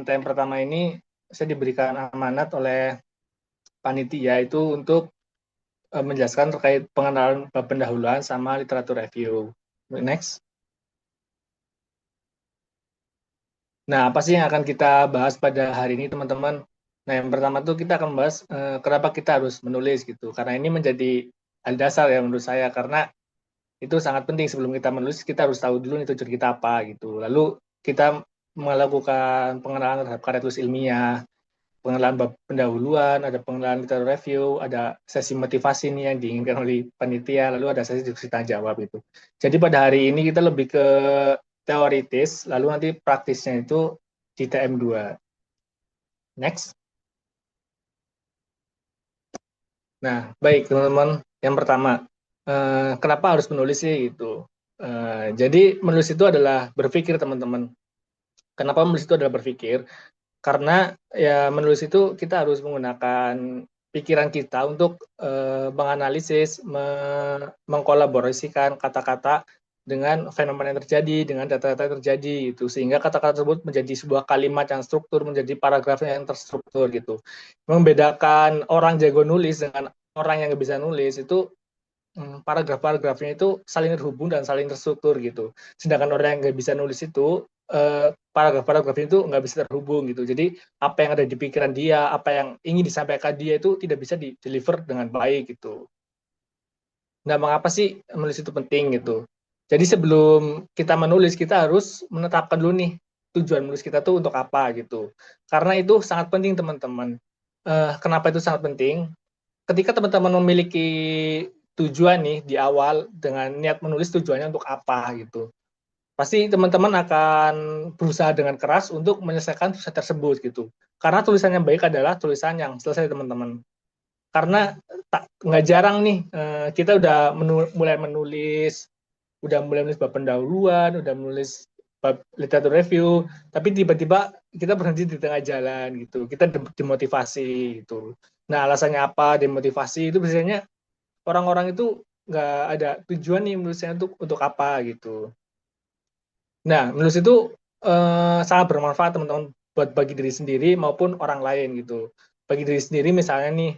TM pertama ini saya diberikan amanat oleh panitia itu untuk menjelaskan terkait pengenalan bab pendahuluan sama literatur review. Next. Nah, apa sih yang akan kita bahas pada hari ini, teman-teman? Nah, yang pertama tuh kita akan bahas kenapa kita harus menulis gitu. Karena ini menjadi hal dasar ya menurut saya, karena itu sangat penting sebelum kita menulis, kita harus tahu dulu nih tujuan kita apa gitu. Lalu kita melakukan pengenalan terhadap karya tulis ilmiah, pengenalan bab pendahuluan, ada pengenalan literatur review, ada sesi motivasi nih yang diinginkan oleh panitia, lalu ada sesi diskusi tanya jawab itu. Jadi pada hari ini kita lebih ke teoritis, lalu nanti praktisnya itu di TM2. Next. Nah, baik teman-teman. Yang pertama, kenapa harus menulis sih gitu? Jadi menulis itu adalah berpikir teman-teman. Kenapa menulis itu adalah berpikir? Karena ya menulis itu kita harus menggunakan pikiran kita untuk menganalisis, mengkolaborasikan kata-kata dengan fenomena yang terjadi, dengan data-data yang terjadi itu, sehingga kata-kata tersebut menjadi sebuah kalimat yang struktur, menjadi paragraf yang terstruktur gitu. Membedakan orang jago nulis dengan orang yang nggak bisa nulis itu paragraf-paragrafnya itu saling terhubung dan saling terstruktur gitu. Sedangkan orang yang nggak bisa nulis itu paragraf-paragrafnya itu nggak bisa terhubung gitu. Jadi apa yang ada di pikiran dia, apa yang ingin disampaikan dia itu tidak bisa di-deliver dengan baik gitu. Nah, mengapa sih menulis itu penting gitu? Jadi sebelum kita menulis, kita harus menetapkan dulu nih tujuan menulis kita tuh untuk apa gitu. Karena itu sangat penting teman-teman. Kenapa itu sangat penting? Ketika teman-teman memiliki tujuan nih di awal dengan niat menulis tujuannya untuk apa gitu, pasti teman-teman akan berusaha dengan keras untuk menyelesaikan tulisan tersebut gitu. Karena tulisan yang baik adalah tulisan yang selesai teman-teman. Karena nggak jarang nih kita udah mulai menulis, bab pendahuluan, udah menulis bab literatur review, tapi tiba-tiba kita berhenti di tengah jalan gitu, kita demotivasi gitu. Nah, alasannya apa demotivasi itu biasanya orang-orang itu nggak ada tujuan nih menulisnya untuk apa gitu. Nah, menulis itu sangat bermanfaat teman-teman buat bagi diri sendiri maupun orang lain gitu. Bagi diri sendiri misalnya nih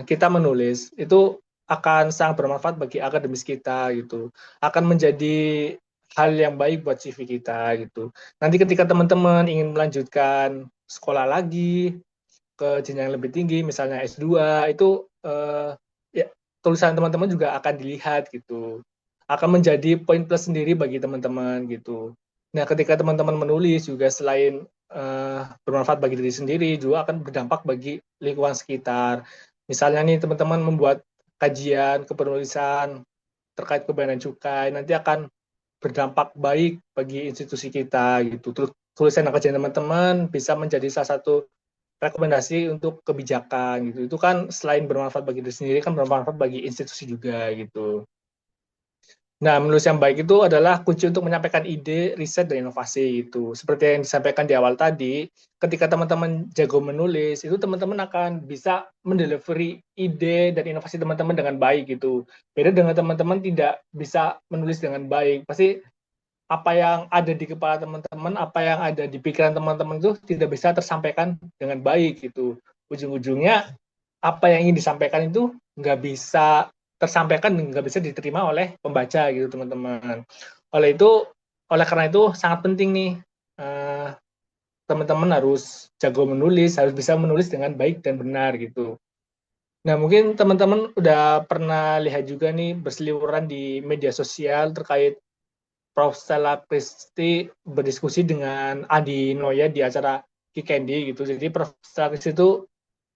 kita menulis itu akan sangat bermanfaat bagi akademis kita gitu. Akan menjadi hal yang baik buat CV kita gitu. Nanti ketika teman-teman ingin melanjutkan sekolah lagi ke jenjang yang lebih tinggi, misalnya S2, itu ya, tulisan teman-teman juga akan dilihat gitu. Akan menjadi poin plus sendiri bagi teman-teman gitu. Nah, ketika teman-teman menulis juga selain bermanfaat bagi diri sendiri, juga akan berdampak bagi lingkungan sekitar. Misalnya nih teman-teman membuat kajian kepenulisan terkait kebayaran cukai, nanti akan berdampak baik bagi institusi kita gitu. Terus tulisan dan kajian teman-teman bisa menjadi salah satu rekomendasi untuk kebijakan gitu. Itu kan selain bermanfaat bagi diri sendiri kan bermanfaat bagi institusi juga gitu. Nah, menulis yang baik itu adalah kunci untuk menyampaikan ide, riset, dan inovasi itu. Seperti yang disampaikan di awal tadi, ketika teman-teman jago menulis, itu teman-teman akan bisa mendelivery ide dan inovasi teman-teman dengan baik gitu. Beda dengan teman-teman tidak bisa menulis dengan baik. Pasti apa yang ada di kepala teman-teman, apa yang ada di pikiran teman-teman itu tidak bisa tersampaikan dengan baik gitu. Ujung-ujungnya apa yang ingin disampaikan itu nggak bisa tersampaikan, nggak bisa diterima oleh pembaca gitu teman-teman. Oleh karena itu sangat penting nih eh, teman-teman harus jago menulis, harus bisa menulis dengan baik dan benar gitu. Nah, mungkin teman-teman udah pernah lihat juga nih berseliweran di media sosial terkait Prof. Stella Christie berdiskusi dengan Adi Noya di acara Kikendi gitu. Jadi Prof. Stella Christie itu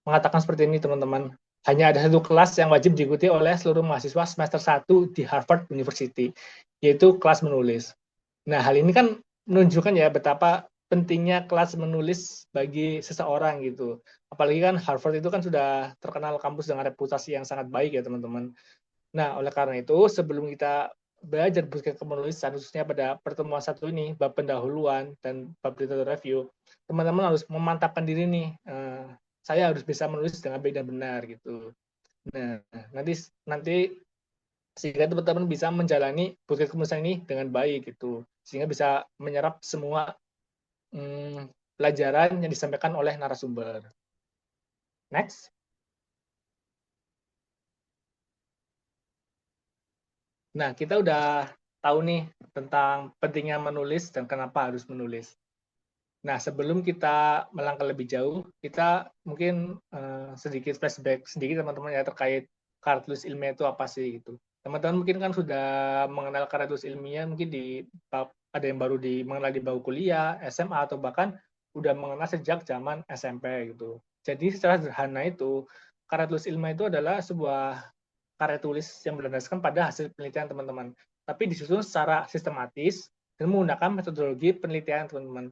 mengatakan seperti ini teman-teman. Hanya ada satu kelas yang wajib diikuti oleh seluruh mahasiswa semester 1 di Harvard University, yaitu kelas menulis. Nah, hal ini kan menunjukkan ya betapa pentingnya kelas menulis bagi seseorang gitu. Apalagi kan Harvard itu kan sudah terkenal kampus dengan reputasi yang sangat baik ya teman-teman. Nah, oleh karena itu, sebelum kita belajar bukan penulisan, khususnya pada pertemuan satu ini, bab pendahuluan dan bab literatur review, teman-teman harus memantapkan diri nih, saya harus bisa menulis dengan baik dan benar gitu. Nah, nanti nanti sehingga teman-teman bisa menjalani bukit penulisan ini dengan baik gitu, sehingga bisa menyerap semua pelajaran yang disampaikan oleh narasumber. Next. Nah, kita udah tahu nih tentang pentingnya menulis dan kenapa harus menulis. Nah, sebelum kita melangkah lebih jauh, kita mungkin sedikit flashback sedikit teman-teman ya terkait karya tulis ilmiah itu apa sih gitu. Teman-teman mungkin kan sudah mengenal karya tulis ilmiah mungkin ada yang baru mengenal di bangku kuliah, SMA atau bahkan udah mengenal sejak zaman SMP gitu. Jadi secara sederhana itu karya tulis ilmiah itu adalah sebuah karya tulis yang berdasarkan pada hasil penelitian teman-teman, tapi disusun secara sistematis dan menggunakan metodologi penelitian teman-teman.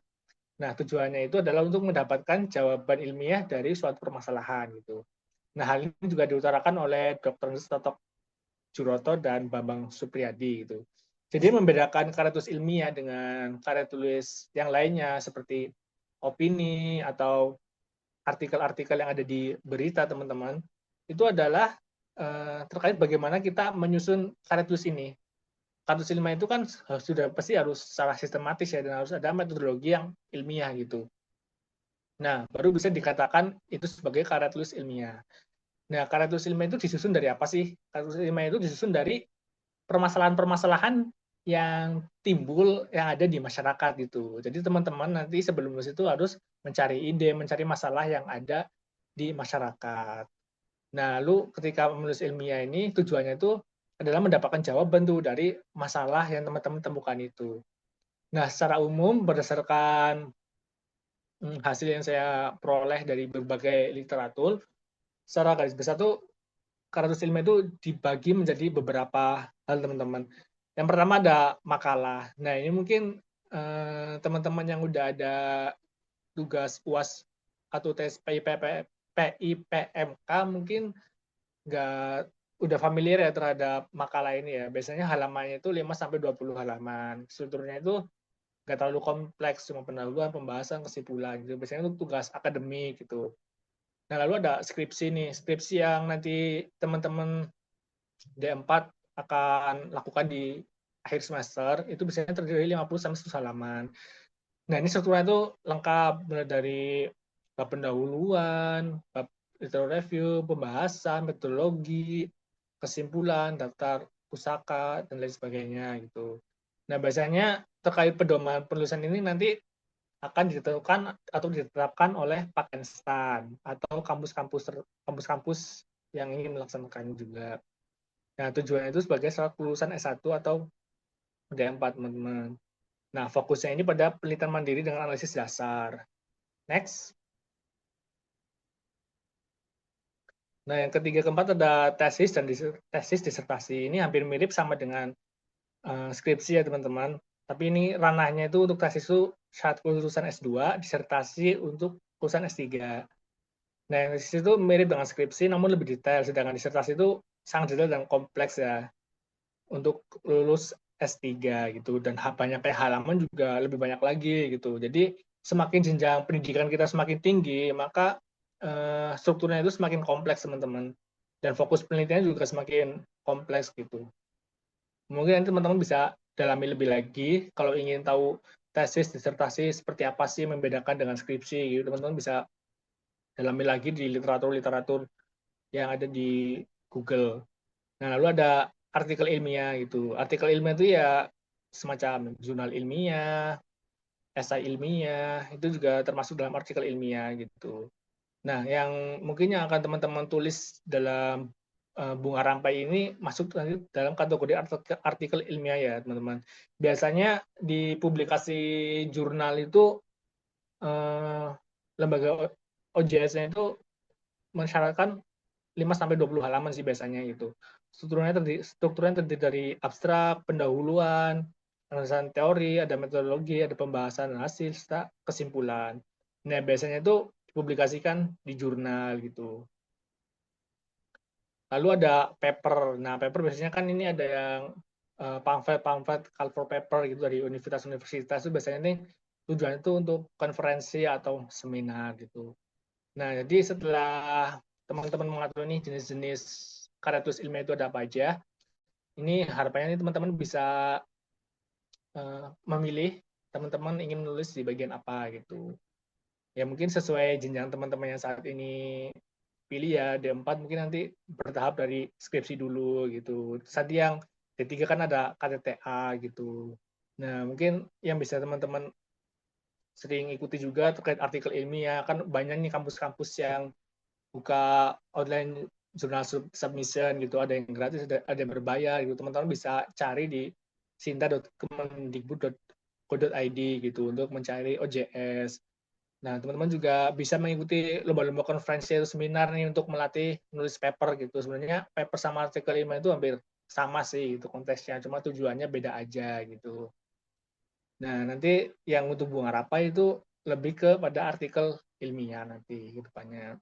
Nah, tujuannya itu adalah untuk mendapatkan jawaban ilmiah dari suatu permasalahan gitu. Nah, hal ini juga diutarakan oleh Dr. Toto Juroto dan Bambang Supriyadi gitu. Jadi membedakan karya tulis ilmiah dengan karya tulis yang lainnya seperti opini atau artikel-artikel yang ada di berita teman-teman, itu adalah terkait bagaimana kita menyusun karya tulis ini. Karya tulis ilmiah itu kan sudah pasti harus secara sistematis ya, dan harus ada metodologi yang ilmiah gitu. Nah, baru bisa dikatakan itu sebagai karya tulis ilmiah. Nah, karya tulis ilmiah itu disusun dari apa sih? Karya tulis ilmiah itu disusun dari permasalahan-permasalahan yang timbul yang ada di masyarakat gitu. Jadi teman-teman nanti sebelum nulis itu harus mencari ide, mencari masalah yang ada di masyarakat. Nah, lalu ketika menulis ilmiah ini tujuannya itu adalah mendapatkan jawaban tuh dari masalah yang teman-teman temukan itu. Nah, secara umum berdasarkan hasil yang saya peroleh dari berbagai literatur, secara garis besar tuh kartus ilmiah itu dibagi menjadi beberapa hal teman-teman. Yang pertama ada makalah. Nah, ini mungkin teman-teman yang udah ada tugas UAS atau tes PIPMK mungkin nggak udah familiar ya terhadap makalah ini ya. Biasanya halamannya itu 5 sampai 20 halaman. Strukturnya itu nggak terlalu kompleks, cuma pendahuluan, pembahasan, kesimpulan gitu. Biasanya itu tugas akademik gitu. Nah, lalu ada skripsi nih. Skripsi yang nanti teman-teman D4 akan lakukan di akhir semester, itu biasanya terdiri 50 sampai 100 halaman. Nah, ini strukturnya itu lengkap, mulai dari bab pendahuluan, bab literatur review, pembahasan, metodologi, kesimpulan, daftar pusaka, dan lain sebagainya gitu. Nah, biasanya terkait pedoman penulisan ini nanti akan ditentukan atau ditetapkan oleh Pakenstan atau kampus-kampus yang ingin melaksanakan juga. Nah, tujuannya itu sebagai syarat kelulusan S1 atau D4, teman-teman. Nah, fokusnya ini pada penelitian mandiri dengan analisis dasar. Next. Nah, yang ketiga keempat ada tesis dan tesis disertasi. Ini hampir mirip sama dengan skripsi ya, teman-teman. Tapi ini ranahnya itu untuk tesis itu syarat kelulusan S2, disertasi untuk kelulusan S3. Nah, yang tesis itu mirip dengan skripsi namun lebih detail, sedangkan disertasi itu sangat detail dan kompleks ya untuk lulus S3 gitu, dan banyak kayak halaman juga lebih banyak lagi gitu. Jadi semakin jenjang pendidikan kita semakin tinggi, maka strukturnya itu semakin kompleks teman-teman, dan fokus penelitiannya juga semakin kompleks gitu. Mungkin nanti teman-teman bisa dalami lebih lagi kalau ingin tahu tesis disertasi seperti apa sih membedakan dengan skripsi gitu. Teman-teman bisa dalami lagi di literatur-literatur yang ada di Google. Nah, lalu ada artikel ilmiah gitu. Artikel ilmiah itu ya semacam jurnal ilmiah, esai ilmiah, itu juga termasuk dalam artikel ilmiah gitu. Nah, yang mungkin yang akan teman-teman tulis dalam Bunga Rampai ini masuk nanti dalam kategori artikel ilmiah ya, teman-teman. Biasanya di publikasi jurnal itu lembaga OJS-nya itu mensyaratkan 5 sampai 20 halaman sih biasanya itu. Strukturnya terdiri dari abstrak, pendahuluan, penjelasan teori, ada metodologi, ada pembahasan hasil, serta kesimpulan. Nah, biasanya itu dipublikasikan di jurnal gitu. Lalu ada paper. Nah, paper biasanya kan ini ada yang pamflet, cover paper gitu dari universitas-universitas itu biasanya nih tujuan itu untuk konferensi atau seminar gitu. Nah, jadi setelah teman-teman mengatur ini jenis-jenis karya tulis ilmiah itu ada apa aja, ini harapannya ini teman-teman bisa memilih teman-teman ingin menulis di bagian apa gitu. Ya mungkin sesuai jenjang teman-teman yang saat ini pilih ya D4 mungkin nanti bertahap dari skripsi dulu gitu. Terus nanti yang D3 kan ada KTTA gitu. Nah, mungkin yang bisa teman-teman sering ikuti juga terkait artikel ilmiah, kan banyak nih kampus-kampus yang buka online jurnal submission gitu, ada yang gratis, ada yang berbayar gitu. Teman-teman bisa cari di sinta.kemendikbud.go.id gitu untuk mencari OJS. Nah, teman-teman juga bisa mengikuti lomba-lomba konferensi atau seminar nih untuk melatih nulis paper gitu. Sebenarnya paper sama artikel ilmiah itu hampir sama sih itu konteksnya, cuma tujuannya beda aja gitu. Nah, nanti yang untuk Bunga Rapai itu lebih ke pada artikel ilmiah nanti ke depannya.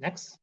Next.